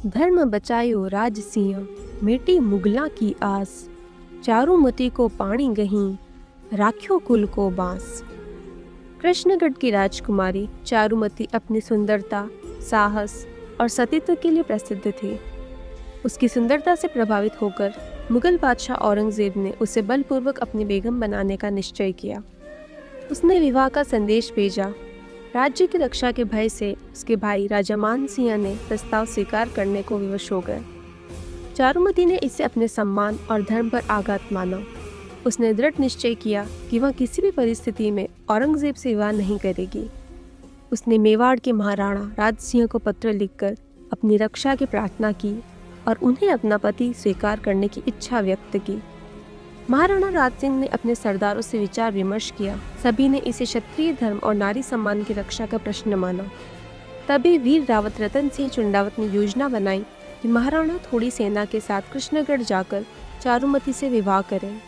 धर्म बचायो राज सिंह, मिटी मुगला की आस, चारुमती को पाणी गहीं, राख्यो कुल को बांस। कृष्णगढ़ की राजकुमारी चारुमती अपनी सुंदरता, साहस और सतीत्व के लिए प्रसिद्ध थी। उसकी सुंदरता से प्रभावित होकर मुगल बादशाह औरंगजेब ने उसे बलपूर्वक अपनी बेगम बनाने का निश्चय किया। उसने विवाह का संदेश भेजा। राज्य की रक्षा के भय से उसके भाई राजा मान सिंह ने प्रस्ताव स्वीकार करने को विवश हो गए। चारुमती ने इसे अपने सम्मान और धर्म पर आघात माना। उसने दृढ़ निश्चय किया कि वह किसी भी परिस्थिति में औरंगजेब से विवाह नहीं करेगी। उसने मेवाड़ के महाराणा राज सिंह को पत्र लिखकर अपनी रक्षा की प्रार्थना की और उन्हें अपना पति स्वीकार करने की इच्छा व्यक्त की। महाराणा राज सिंह ने अपने सरदारों से विचार विमर्श किया। सभी ने इसे क्षत्रिय धर्म और नारी सम्मान की रक्षा का प्रश्न माना। तभी वीर रावत रतन सिंह चुंडावत ने योजना बनाई कि महाराणा थोड़ी सेना के साथ कृष्णगढ़ जाकर चारुमती से विवाह करें,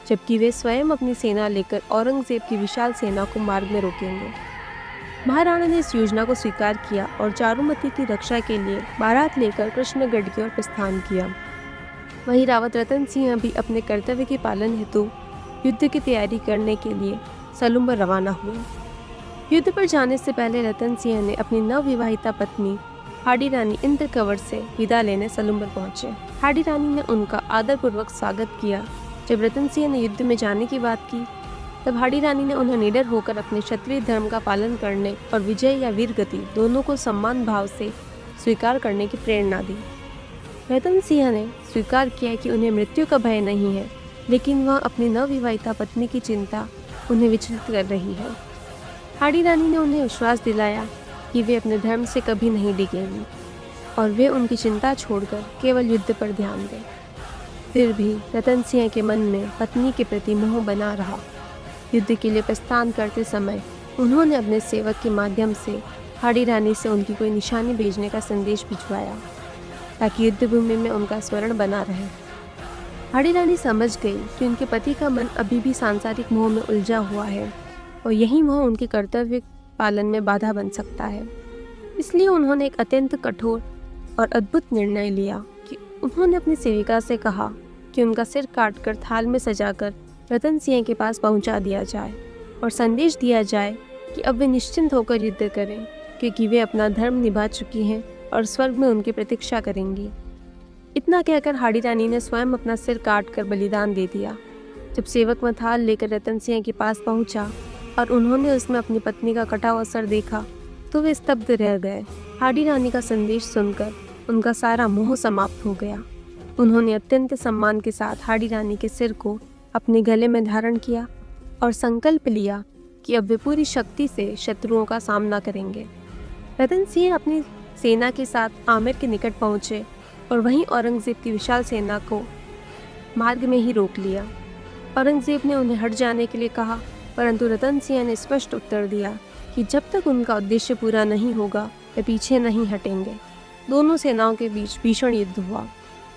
जबकि वे स्वयं अपनी सेना लेकर औरंगजेब की विशाल सेना को मार्ग में रोकेंगे। महाराणा ने इस योजना को स्वीकार किया और चारुमती की रक्षा के लिए बारात लेकर कृष्णगढ़ की ओर प्रस्थान किया। वहीं रावत रतन सिंह भी अपने कर्तव्य के पालन हेतु युद्ध की तैयारी करने के लिए सलुम्बर रवाना हुए। युद्ध पर जाने से पहले रतन सिंह ने अपनी नवविवाहिता पत्नी हाडी रानी इंद्र कंवर से विदा लेने सलुम्बर पहुंचे। हाडी रानी ने उनका आदरपूर्वक स्वागत किया। जब रतन सिंह ने युद्ध में जाने की बात की, तब हाडी रानी ने उन्हें निडर होकर अपने क्षत्रिय धर्म का पालन करने और विजय या वीरगति दोनों को सम्मान भाव से स्वीकार करने की प्रेरणा दी। रतन सिंह ने स्वीकार किया कि उन्हें मृत्यु का भय नहीं है, लेकिन वह अपनी नवविवाहिता पत्नी की चिंता उन्हें विचलित कर रही है। हाडी रानी ने उन्हें विश्वास दिलाया कि वे अपने धर्म से कभी नहीं डिगेंगी और वे उनकी चिंता छोड़कर केवल युद्ध पर ध्यान दें। फिर भी रतन सिंह के मन में पत्नी के प्रति मोह बना रहा। युद्ध के लिए प्रस्थान करते समय उन्होंने अपने सेवक के माध्यम से हाडी रानी से उनकी कोई निशानी भेजने का संदेश भिजवाया, ताकि युद्ध भूमि में उनका स्मरण बना रहे। हाडी रानी समझ गई कि उनके पति का मन अभी भी सांसारिक मोह में उलझा हुआ है और यही मोह उनके कर्तव्य पालन में बाधा बन सकता है। इसलिए उन्होंने एक अत्यंत कठोर और अद्भुत निर्णय लिया कि उन्होंने अपनी सेविका से कहा कि उनका सिर काटकर थाल में सजाकर रतन सिंह के पास पहुंचा दिया जाए और संदेश दिया जाए कि अब वे निश्चिंत होकर युद्ध करें, क्योंकि वे अपना धर्म निभा चुकी हैं और स्वर्ग में उनकी प्रतीक्षा करेंगी। इतना कहकर हाडी रानी ने स्वयं अपना सिर काटकर बलिदान दे दिया। जब सेवक वह थाल लेकर रतन सिंह के पास पहुंचा और उन्होंने उसमें अपनी पत्नी का कटा हुआ सर देखा, तो वे स्तब्ध रह गए। हाडी रानी का संदेश सुनकर उनका सारा मोह समाप्त हो गया। उन्होंने अत्यंत सम्मान के साथ हाडी रानी के सिर को अपने गले में धारण किया और संकल्प लिया कि अब वे पूरी शक्ति से शत्रुओं का सामना करेंगे। रतन सिंह अपनी सेना के साथ आमेर के निकट पहुंचे और वहीं औरंगजेब की विशाल सेना को मार्ग में ही रोक लिया। औरंगजेब ने उन्हें हट जाने के लिए कहा, परंतु रतन सिंह ने स्पष्ट उत्तर दिया कि जब तक उनका उद्देश्य पूरा नहीं होगा वे पीछे नहीं हटेंगे। दोनों सेनाओं के बीच भीषण युद्ध हुआ।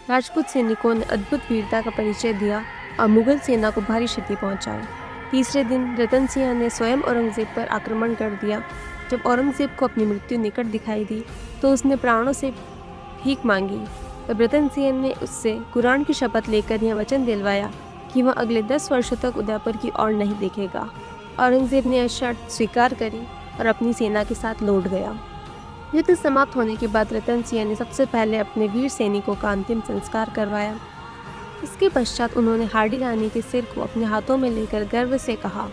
राजपूत सैनिकों ने अद्भुत वीरता का परिचय दिया और मुगल सेना को भारी क्षति पहुंचाई। तीसरे दिन रतन सिंह ने स्वयं औरंगजेब पर आक्रमण कर दिया। जब औरंगजेब को अपनी मृत्यु निकट दिखाई दी तो उसने प्राणों से भीख मांगी। तब रतन सिंह ने उससे कुरान की शपथ लेकर यह वचन दिलवाया कि वह अगले 10 वर्षों तक उदयपुर की ओर नहीं देखेगा। औरंगजेब ने यह शर्त स्वीकार करी और अपनी सेना के साथ लौट गया। युद्ध समाप्त होने के बाद रतन सिंह ने सबसे पहले अपने वीर सैनिकों का अंतिम संस्कार करवाया। इसके पश्चात उन्होंने हाडी रानी के सिर को अपने हाथों में लेकर गर्व से कहा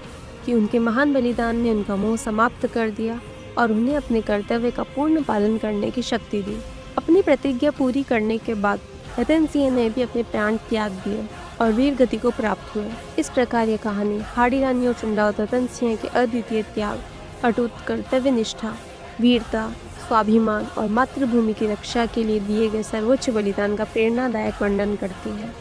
कि उनके महान बलिदान ने उनका मोह समाप्त कर दिया और उन्हें अपने कर्तव्य का पूर्ण पालन करने की शक्ति दी। अपनी प्रतिज्ञा पूरी करने के बाद रतन सिंह ने भी अपने प्राण त्याग दिए और वीर गति को प्राप्त हुए। इस प्रकार यह कहानी हाडी रानी और चुंडावत रतन सिंह के अद्वितीय त्याग, अटूट कर्तव्य निष्ठा, वीरता, स्वाभिमान और मातृभूमि की रक्षा के लिए दिए गए सर्वोच्च बलिदान का प्रेरणादायक वर्णन करती है।